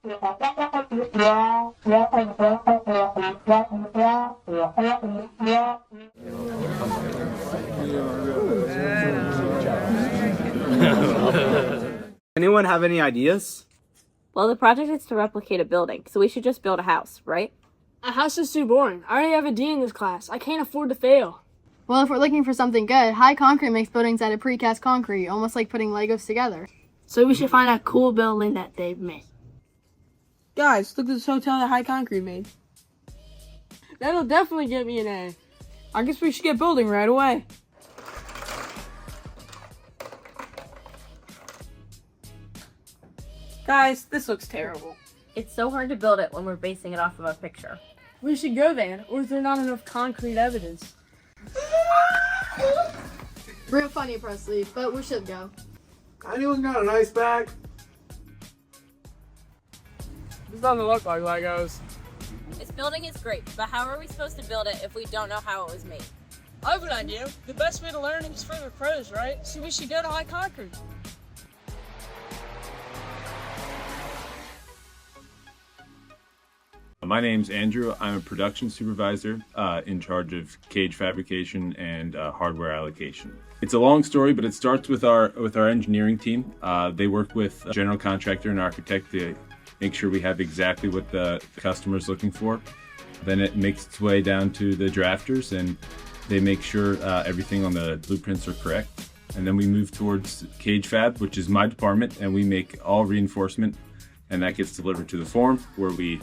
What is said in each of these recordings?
Anyone have any ideas? Well, the project is to replicate a building, so we should just build a house, right? A house is too boring. I already have a D in this class. I can't afford to fail. Well, if we're looking for something good, high concrete makes buildings out of precast concrete, almost like putting Legos together. So we should find a cool building that they've made. Guys, look at this hotel that High Concrete made. That'll definitely get me an A. I guess we should get building right away. Guys, this looks terrible. It's so hard to build it when we're basing it off of a picture. We should go then, or is there not enough concrete evidence? Real funny, Presley, but we should go. Anyone got an ice bag? This doesn't look like Legos. This building is great, but how are we supposed to build it if we don't know how it was made? I have an idea. The best way to learn is for the pros, right? So we should go to High Concrete. My name's Andrew. I'm a production supervisor in charge of cage fabrication and hardware allocation. It's a long story, but it starts with our engineering team. They work with a general contractor and architect to make sure we have exactly what the customer's looking for. Then it makes its way down to the drafters, and they make sure everything on the blueprints are correct. And then we move towards cage fab, which is my department, and we make all reinforcement, and that gets delivered to the form where we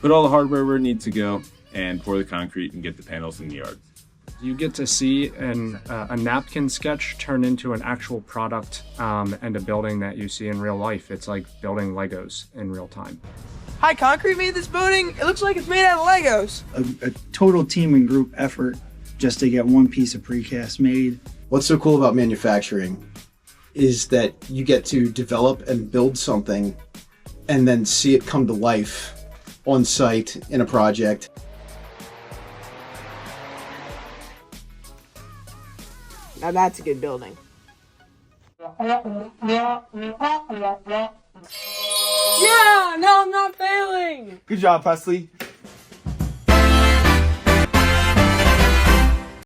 put all the hardware where it needs to go and pour the concrete and get the panels in the yard. You get to see a napkin sketch turn into an actual product and a building that you see in real life. It's like building Legos in real time. High Concrete made this building? It looks like it's made out of Legos. A total team and group effort just to get one piece of precast made. What's so cool about manufacturing is that you get to develop and build something and then see it come to life on site in a project. Now that's a good building. Yeah, now I'm not failing. Good job, Presley.